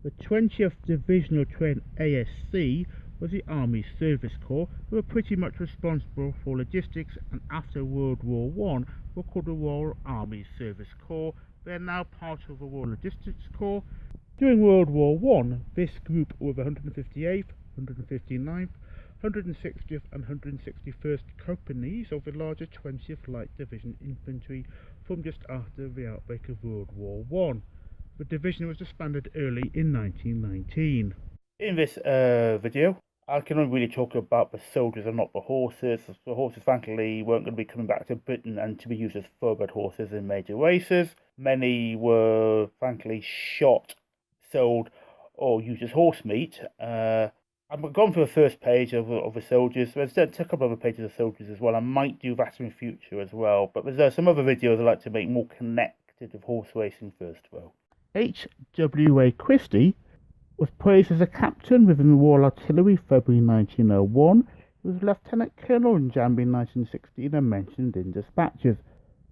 The 20th Divisional Train ASC was the Army Service Corps, who were pretty much responsible for logistics, and after World War I were called the Royal Army Service Corps. They are now part of the Royal Logistics Corps. During World War I, this group were the 158th, 159th, 160th and 161st Companies of the larger 20th Light Division Infantry from just after the outbreak of World War I. The division was disbanded early in 1919. In this video, I can only really talk about the soldiers and not the horses. The horses, frankly, weren't going to be coming back to Britain and to be used as thoroughbred horses in major races. Many were, frankly, shot, sold, or used as horse meat. I've gone through the first page of the soldiers. There's a couple of other pages of soldiers as well. I might do that in the future as well. But there's some other videos I'd like to make more connected with horse racing first, though. H.W.A. Christie was praised as a captain within the Royal Artillery February 1901. He was Lieutenant Colonel in January 1916 and mentioned in dispatches.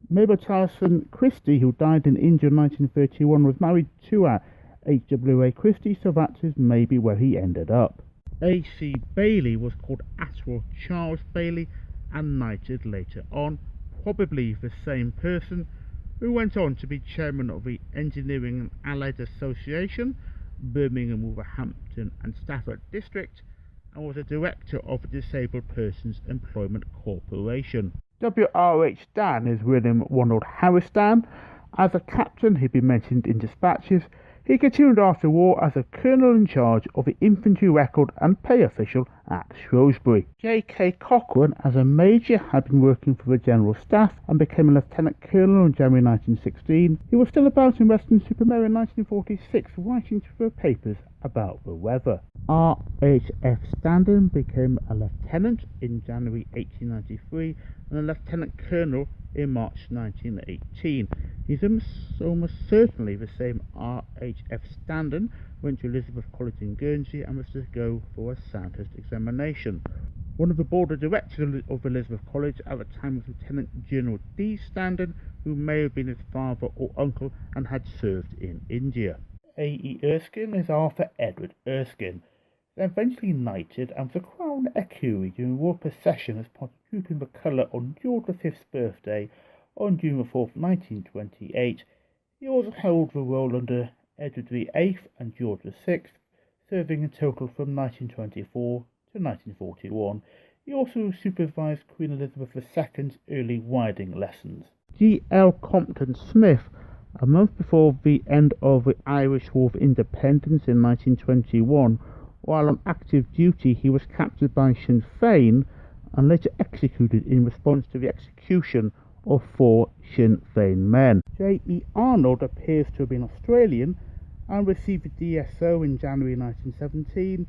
Mabel Tyson Christie, who died in India in 1931, was married to H.W.A. Christie, so that is maybe where he ended up. A.C. Baylay was called Atwell Charles Baylay and knighted later on, probably the same person, who went on to be chairman of the Engineering and Allied Association, Birmingham, Wolverhampton and Stafford District, and was a director of the Disabled Persons Employment Corporation. W.R.H. Dann is William Ronald Harris Dann. As a captain, he'd been mentioned in dispatches. He continued after war as a colonel in charge of the infantry record and pay official at Shrewsbury. J.K. Cochrane, as a major, had been working for the General Staff and became a lieutenant colonel in January 1916. He was still about in Weston-super-Mare in 1946, writing to the papers about the weather. R.H.F. Standen became a lieutenant in January 1893 and a lieutenant colonel in March 1918. He's almost certainly the same R.H.F. Standen went to Elizabeth College in Guernsey and was to go for a Sandhurst examination. One of the board of directors of Elizabeth College at the time was Lieutenant General D. Standen, who may have been his father or uncle and had served in India. A.E. Erskine is Arthur Edward Erskine, eventually knighted and was a crown equerry during royal procession as part of trooping the colour on George V's birthday on June 4, 1928. He also held the role under Edward VIII and George VI, serving in total from 1924 to 1941. He also supervised Queen Elizabeth II's early riding lessons. G.L. Compton-Smith, a month before the end of the Irish War of Independence in 1921, while on active duty, he was captured by Sinn Féin and later executed in response to the execution of 4 Sinn Féin men. J.E. Arnold appears to have been Australian and received the DSO in January 1917,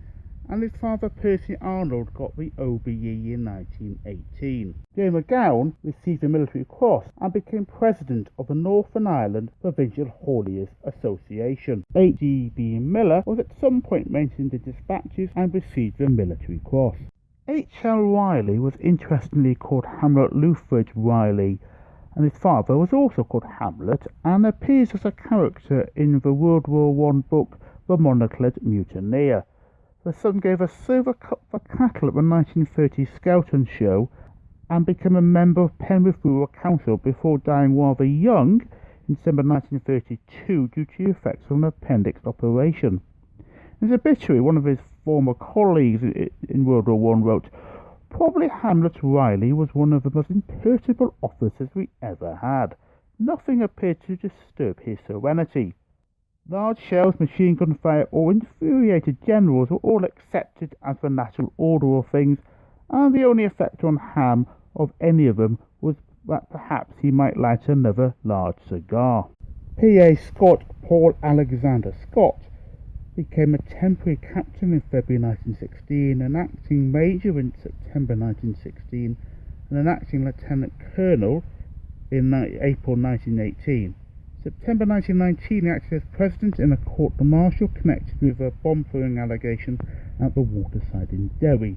and his father Percy Arnold got the OBE in 1918. J. McGown received the Military Cross and became president of the Northern Ireland Provincial Hauliers Association. H.G.B. Miller was at some point mentioned in dispatches and received the Military Cross. H.L. Riley was interestingly called Hamlet Lewthwaite Riley, and his father was also called Hamlet and appears as a character in the World War I book The Monocled Mutineer. The son gave a silver cup for cattle at the 1930 Skelton Show and became a member of Penrith Rural Council before dying rather young in December 1932 due to effects of an appendix operation. In his obituary, one of his former colleagues in World War I wrote, "Probably Hamlet Riley was one of the most imperturbable officers we ever had. Nothing appeared to disturb his serenity. Large shells, machine gun fire, or infuriated generals were all accepted as the natural order of things, and the only effect on Ham of any of them was that perhaps he might light another large cigar." P.A. Scott Paul Alexander Scott became a temporary captain in February 1916, an acting major in September 1916, and an acting lieutenant colonel in April 1918. September 1919, he acted as president in a court-martial connected with a bomb-throwing allegation at the waterside in Derry.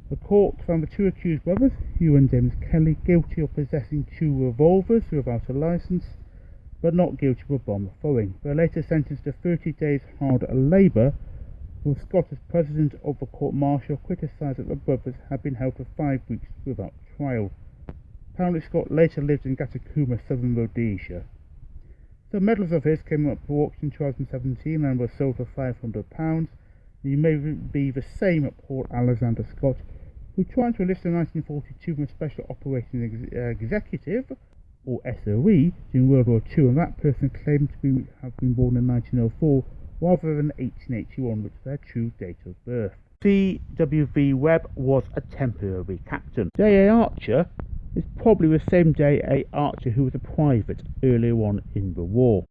The court found the 2 accused brothers, Hugh and James Kelly, guilty of possessing 2 revolvers without a license, but not guilty of bomb throwing, but later sentenced to 30 days hard labour. The Scottish president of the court-martial criticised that the brothers had been held for 5 weeks without trial. Apparently Scott later lived in Gatacuma, southern Rhodesia. Some medals of his came up for auction in 2017 and were sold for £500. You may be the same at Paul Alexander Scott, who tried to enlist in 1942 as a Special Operations Executive, or SOE, during World War II, and that person claimed to have been born in 1904 rather than 1881, which is their true date of birth. C.W.V. Webb was a temporary captain. J.A. Archer is probably the same J.A. Archer who was a private earlier on in the war.